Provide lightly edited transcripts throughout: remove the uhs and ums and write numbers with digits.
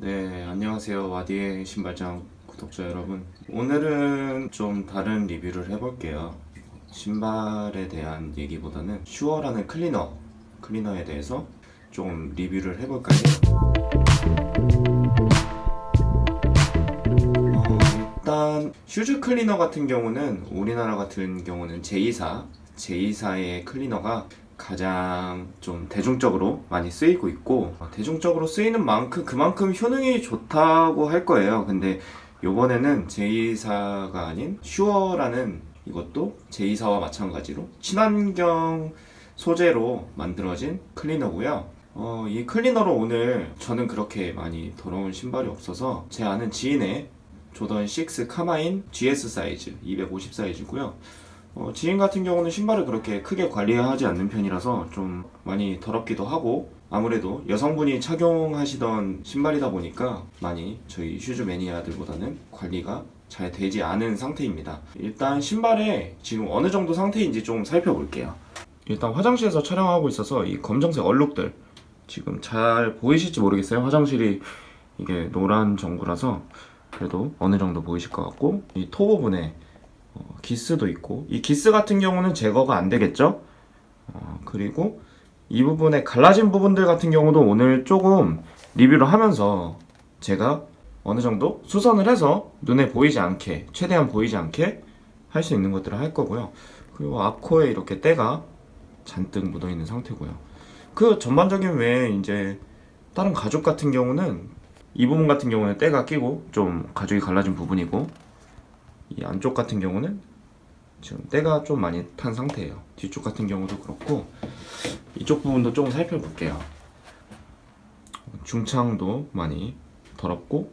네, 안녕하세요. 와디의 신발장 구독자 여러분. 오늘은 좀 다른 리뷰를 해볼게요. 신발에 대한 얘기보다는 슈어라는 클리너에 대해서 좀 리뷰를 해볼까 해요. 일단 슈즈 클리너 같은 경우는 우리나라 같은 경우는 제이사의 클리너가 가장 좀 대중적으로 많이 쓰이고 있고, 대중적으로 쓰이는 만큼 그만큼 효능이 좋다고 할 거예요. 근데 요번에는 제이사가 아닌 슈어라는, 이것도 제이사와 마찬가지로 친환경 소재로 만들어진 클리너고요. 이 클리너로 오늘 저는 그렇게 많이 더러운 신발이 없어서 제 아는 지인의 조던 6 카마인 GS 사이즈 250 사이즈고요. 지인 같은 경우는 신발을 그렇게 크게 관리하지 않는 편이라서 좀 많이 더럽기도 하고, 아무래도 여성분이 착용하시던 신발이다 보니까 많이 저희 슈즈 매니아들보다는 관리가 잘 되지 않은 상태입니다. 일단 신발의 지금 어느 정도 상태인지 좀 살펴볼게요. 일단 화장실에서 촬영하고 있어서 이 검정색 얼룩들 지금 잘 보이실지 모르겠어요. 화장실이 이게 노란 전구라서 그래도 어느 정도 보이실 것 같고, 이 토 부분에 기스도 있고, 이 기스 같은 경우는 제거가 안 되겠죠. 그리고 이 부분에 갈라진 부분들 같은 경우도 오늘 조금 리뷰를 하면서 제가 어느 정도 수선을 해서 눈에 보이지 않게, 최대한 보이지 않게 할 수 있는 것들을 할 거고요. 그리고 앞코에 이렇게 때가 잔뜩 묻어 있는 상태고요. 그 전반적인 외에 이제 다른 가죽 같은 경우는 이 부분 같은 경우는 때가 끼고 좀 가죽이 갈라진 부분이고, 이 안쪽 같은 경우는 지금 때가 좀 많이 탄 상태예요. 뒤쪽 같은 경우도 그렇고, 이쪽 부분도 조금 살펴볼게요. 중창도 많이 더럽고,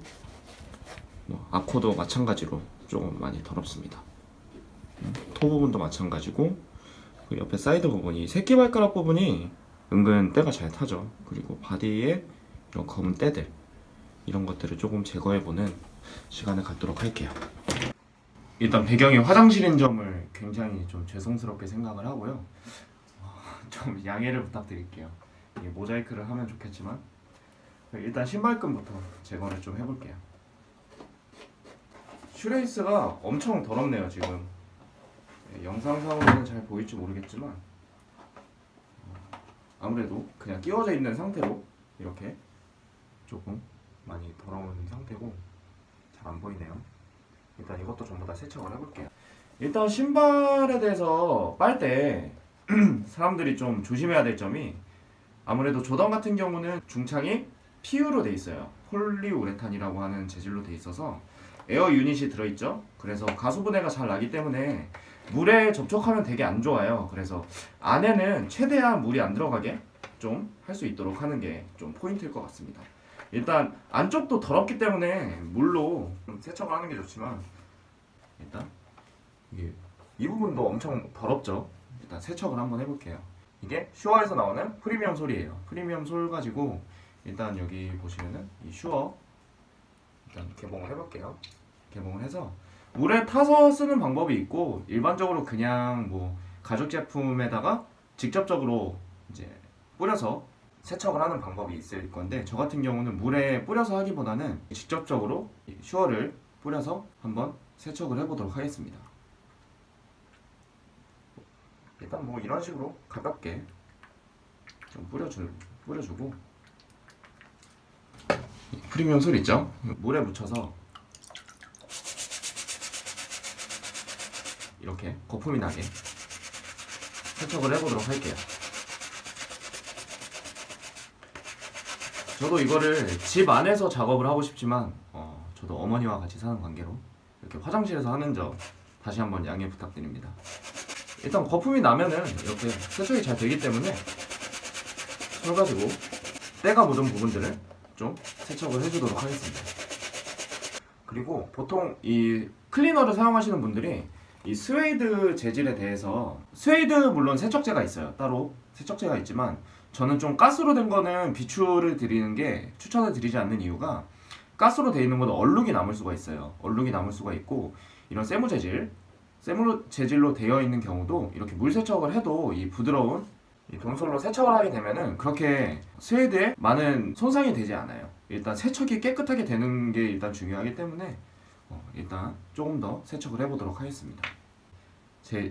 앞코도 마찬가지로 조금 많이 더럽습니다. 토 부분도 마찬가지고, 그 옆에 사이드 부분이, 새끼발가락 부분이 은근 때가 잘 타죠. 그리고 바디에 이런 검은 때들, 이런 것들을 조금 제거해보는 시간을 갖도록 할게요. 일단 배경이 화장실인 점을 굉장히 좀 죄송스럽게 생각을 하고요. 좀 양해를 부탁드릴게요. 이게 모자이크를 하면 좋겠지만, 일단 신발끈부터 제거를 좀 해볼게요. 슈레이스가 엄청 더럽네요 지금. 영상상으로는 잘 보일지 모르겠지만, 아무래도 그냥 끼워져 있는 상태로 이렇게 조금 많이 더러운 상태고, 잘 안 보이네요. 일단 이것도 전부 다 세척을 해볼게요. 일단 신발에 대해서 빨 때 사람들이 좀 조심해야 될 점이, 아무래도 조던 같은 경우는 중창이 PU로 돼 있어요. 폴리우레탄이라고 하는 재질로 돼 있어서 에어 유닛이 들어있죠. 그래서 가수분해가 잘 나기 때문에 물에 접촉하면 되게 안 좋아요. 그래서 안에는 최대한 물이 안 들어가게 좀 할 수 있도록 하는 게 좀 포인트일 것 같습니다. 일단 안쪽도 더럽기 때문에 물로 좀 세척을 하는 게 좋지만, 일단 이 부분도 엄청 더럽죠. 일단 세척을 한번 해볼게요. 이게 슈어에서 나오는 프리미엄 솔이에요. 프리미엄 솔 가지고 일단 여기 보시면은 이 슈어 일단 개봉을 해볼게요. 개봉을 해서 물에 타서 쓰는 방법이 있고, 일반적으로 그냥 뭐 가죽 제품에다가 직접적으로 이제 뿌려서 세척을 하는 방법이 있을 건데, 저 같은 경우는 물에 뿌려서 하기보다는 직접적으로 슈어를 뿌려서 한번 세척을 해보도록 하겠습니다. 일단 뭐 이런 식으로 가볍게 좀 뿌려주고, 프리미엄 솔 있죠? 물에 묻혀서 이렇게 거품이 나게 세척을 해보도록 할게요. 저도 이거를 집 안에서 작업을 하고 싶지만, 저도 어머니와 같이 사는 관계로 이렇게 화장실에서 하는 점 다시 한번 양해 부탁드립니다. 일단 거품이 나면은 이렇게 세척이 잘 되기 때문에 솔 가지고 때가 묻은 부분들을 좀 세척을 해주도록 하겠습니다. 그리고 보통 이 클리너를 사용하시는 분들이 이 스웨이드 재질에 대해서, 스웨이드 물론 세척제가 있어요. 따로 세척제가 있지만, 저는 좀 가스로 된 거는 비추를 드리는 게, 추천을 드리지 않는 이유가, 가스로 되어 있는 거는 얼룩이 남을 수가 있어요. 얼룩이 남을 수가 있고, 이런 세무 재질로 되어 있는 경우도 이렇게 물 세척을 해도 이 부드러운 이 동솔로 세척을 하게 되면은 그렇게 스웨이드에 많은 손상이 되지 않아요. 일단 세척이 깨끗하게 되는 게 일단 중요하기 때문에 일단 조금 더 세척을 해보도록 하겠습니다.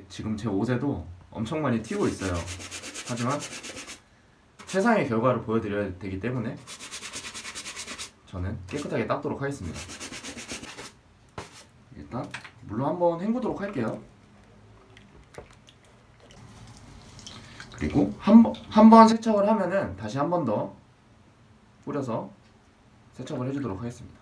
지금 제 옷에도 엄청 많이 튀고 있어요. 하지만 최상의 결과를 보여드려야 되기 때문에 저는 깨끗하게 닦도록 하겠습니다. 일단 물로 한번 헹구도록 할게요. 그리고 한 번 세척을 하면은 다시 한 번 더 뿌려서 세척을 해주도록 하겠습니다.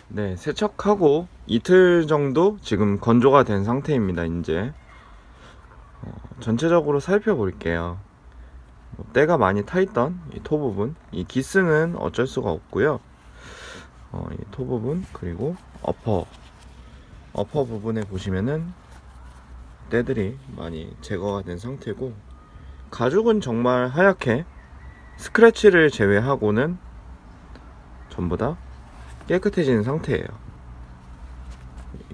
네, 세척하고 이틀 정도 지금 건조가 된 상태입니다. 이제 전체적으로 살펴볼게요. 때가 많이 타있던 이 토 부분, 이 기스는 어쩔 수가 없고요. 이 토 부분, 그리고 어퍼 부분에 보시면은 때들이 많이 제거가 된 상태고, 가죽은 정말 하얗게 스크래치를 제외하고는 전부 다 깨끗해진 상태예요.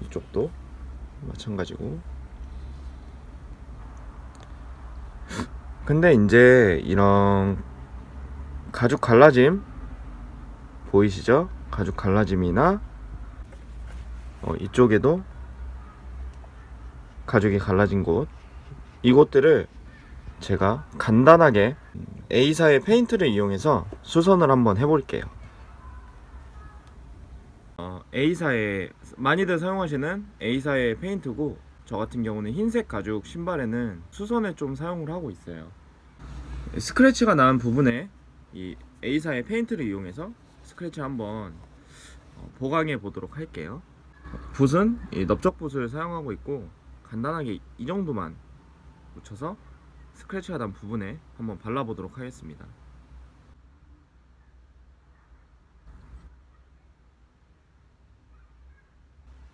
이쪽도 마찬가지고. 근데 이제 이런 가죽 갈라짐 보이시죠? 가죽 갈라짐이나 이쪽에도 가죽이 갈라진 곳, 이곳들을 제가 간단하게 A사의 페인트를 이용해서 수선을 한번 해볼게요. A사의 많이들 사용하시는 A사의 페인트고, 저 같은 경우는 흰색 가죽 신발에는 수선을 좀 사용을 하고 있어요. 스크래치가 난 부분에 이 A사의 페인트를 이용해서 스크래치 한번 보강해 보도록 할게요. 붓은 이 넓적붓을 사용하고 있고, 간단하게 이 정도만 묻혀서 스크래치가 난 부분에 한번 발라보도록 하겠습니다.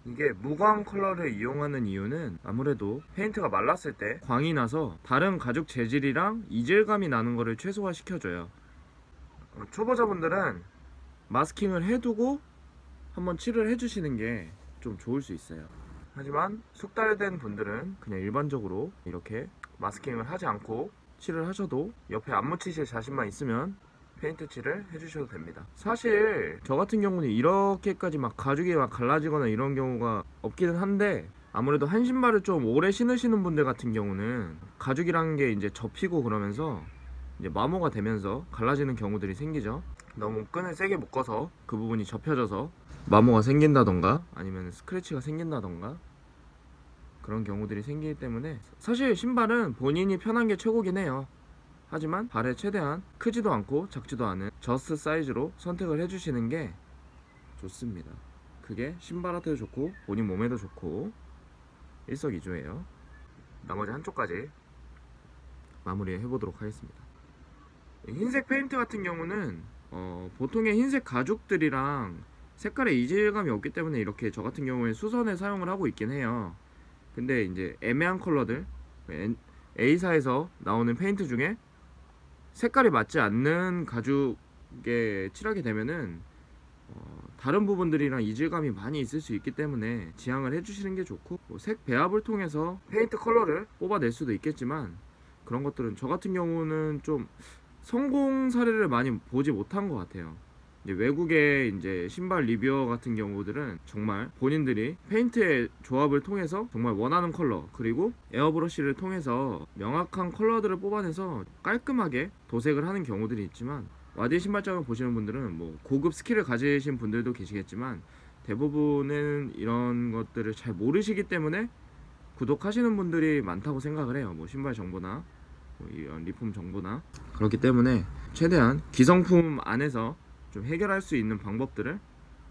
이게 무광 컬러를 이용하는 이유는 아무래도 페인트가 말랐을 때 광이 나서 다른 가죽 재질이랑 이질감이 나는 것을 최소화시켜줘요. 초보자분들은 마스킹을 해두고 한번 칠을 해주시는 게 좀 좋을 수 있어요. 하지만 숙달된 분들은 그냥 일반적으로 이렇게 마스킹을 하지 않고 칠을 하셔도 옆에 안 묻히실 자신만 있으면 페인트 칠을 해주셔도 됩니다. 사실 저 같은 경우는 이렇게까지 막 가죽이 막 갈라지거나 이런 경우가 없기는 한데, 아무래도 한 신발을 좀 오래 신으시는 분들 같은 경우는 가죽이라는 게 이제 접히고 그러면서 이제 마모가 되면서 갈라지는 경우들이 생기죠. 너무 끈을 세게 묶어서 그 부분이 접혀져서 마모가 생긴다던가 아니면 스크래치가 생긴다던가 그런 경우들이 생기기 때문에, 사실 신발은 본인이 편한 게 최고긴 해요. 하지만 발에 최대한 크지도 않고 작지도 않은 저스트 사이즈로 선택을 해주시는 게 좋습니다. 그게 신발한테도 좋고 본인 몸에도 좋고 일석이조예요. 나머지 한쪽까지 마무리 해보도록 하겠습니다. 흰색 페인트 같은 경우는 보통의 흰색 가죽들이랑 색깔의 이질감이 없기 때문에 이렇게 저 같은 경우에 수선에 사용을 하고 있긴 해요. 근데 이제 애매한 컬러들, A사에서 나오는 페인트 중에 색깔이 맞지 않는 가죽에 칠하게 되면은 다른 부분들이랑 이질감이 많이 있을 수 있기 때문에 지양을 해주시는 게 좋고, 색 배합을 통해서 페인트 컬러를 뽑아낼 수도 있겠지만, 그런 것들은 저 같은 경우는 좀 성공 사례를 많이 보지 못한 것 같아요. 이제 외국의 이제 신발 리뷰어 같은 경우들은 정말 본인들이 페인트의 조합을 통해서 정말 원하는 컬러, 그리고 에어브러쉬를 통해서 명확한 컬러들을 뽑아내서 깔끔하게 도색을 하는 경우들이 있지만, 와디 신발장을 보시는 분들은 뭐 고급 스킬을 가지신 분들도 계시겠지만 대부분은 이런 것들을 잘 모르시기 때문에 구독하시는 분들이 많다고 생각을 해요. 뭐 신발 정보나 뭐 이런 리폼 정보나. 그렇기 때문에 최대한 기성품 안에서 좀 해결할 수 있는 방법들을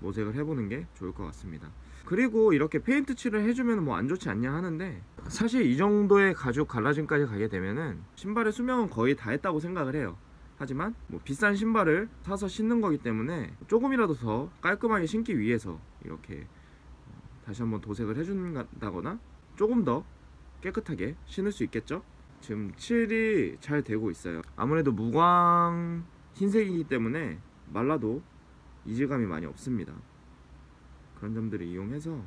모색을 해보는 게 좋을 것 같습니다. 그리고 이렇게 페인트 칠을 해주면 뭐 안 좋지 않냐 하는데, 사실 이 정도의 가죽 갈라짐까지 가게 되면은 신발의 수명은 거의 다 했다고 생각을 해요. 하지만 뭐 비싼 신발을 사서 신는 거기 때문에 조금이라도 더 깔끔하게 신기 위해서 이렇게 다시 한번 도색을 해준다거나 조금 더 깨끗하게 신을 수 있겠죠. 지금 칠이 잘 되고 있어요. 아무래도 무광 흰색이기 때문에 말라도 이질감이 많이 없습니다. 그런 점들을 이용해서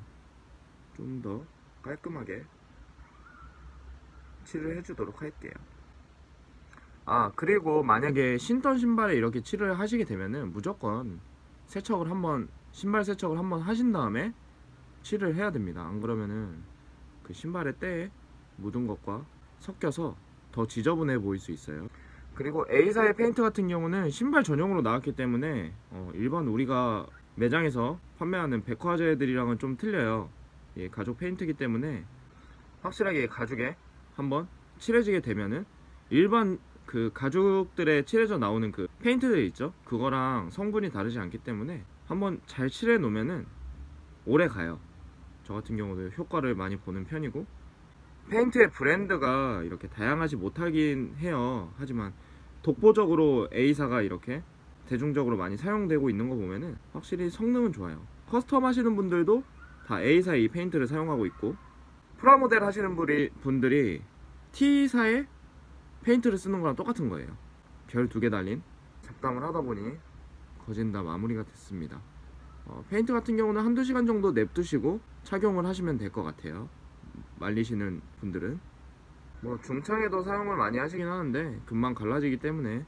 좀 더 깔끔하게 칠을 해주도록 할게요. 그리고 만약에 신던 신발에 이렇게 칠을 하시게 되면은 무조건 세척을 한번, 신발 세척을 한번 하신 다음에 칠을 해야 됩니다. 안 그러면은 그 신발의 때에 묻은 것과 섞여서 더 지저분해 보일 수 있어요. 그리고 A사의 페인트 같은 경우는 신발 전용으로 나왔기 때문에 일반 우리가 매장에서 판매하는 백화제들이랑은 좀 틀려요. 예, 가죽 페인트이기 때문에 확실하게 가죽에 한번 칠해지게 되면은 일반 그 가죽들에 칠해져 나오는 그 페인트들 있죠? 그거랑 성분이 다르지 않기 때문에 한번 잘 칠해 놓으면은 오래 가요. 저 같은 경우도 효과를 많이 보는 편이고, 페인트의 브랜드가 이렇게 다양하지 못하긴 해요. 하지만 독보적으로 A사가 이렇게 대중적으로 많이 사용되고 있는 거 보면은 확실히 성능은 좋아요. 커스텀 하시는 분들도 다 A사의 이 페인트를 사용하고 있고, 프라모델 하시는 분들이 T사의 페인트를 쓰는 거랑 똑같은 거예요. 별 2개 달린. 잡담을 하다 보니 거진 다 마무리가 됐습니다. 페인트 같은 경우는 한두 시간 정도 냅두시고 착용을 하시면 될 것 같아요. 말리시는 분들은 뭐 중창에도 사용을 많이 하시긴 하는데 금방 갈라지기 때문에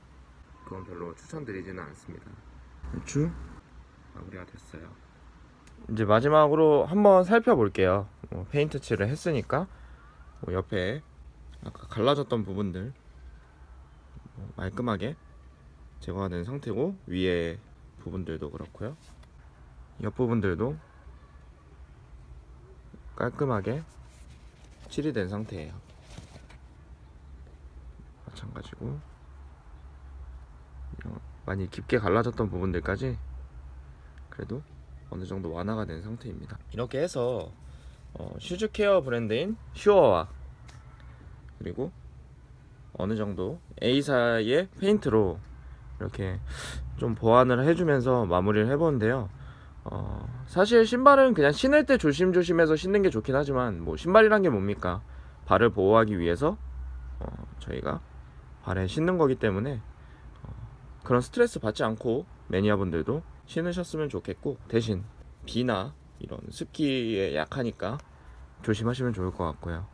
그건 별로 추천드리지는 않습니다. 대충 마무리가 됐어요. 이제 마지막으로 한번 살펴볼게요. 페인트 칠을 했으니까 옆에 아까 갈라졌던 부분들 말끔하게 제거가 된 상태고, 위에 부분들도 그렇고요, 옆 부분들도 깔끔하게 칠이 된 상태예요. 마찬가지고 많이 깊게 갈라졌던 부분들까지 그래도 어느 정도 완화가 된 상태입니다. 이렇게 해서 슈즈 케어 브랜드인 슈어와 그리고 어느 정도 A사의 페인트로 이렇게 좀 보완을 해주면서 마무리를 해보는데요. 사실 신발은 그냥 신을 때 조심조심해서 신는 게 좋긴 하지만, 뭐 신발이란 게 뭡니까? 발을 보호하기 위해서 저희가 발에 신는 거기 때문에 그런 스트레스 받지 않고 매니아분들도 신으셨으면 좋겠고, 대신 비나 이런 습기에 약하니까 조심하시면 좋을 것 같고요.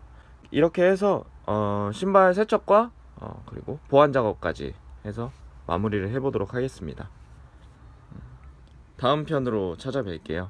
이렇게 해서 신발 세척과 그리고 보완 작업까지 해서 마무리를 해보도록 하겠습니다. 다음 편으로 찾아뵐게요.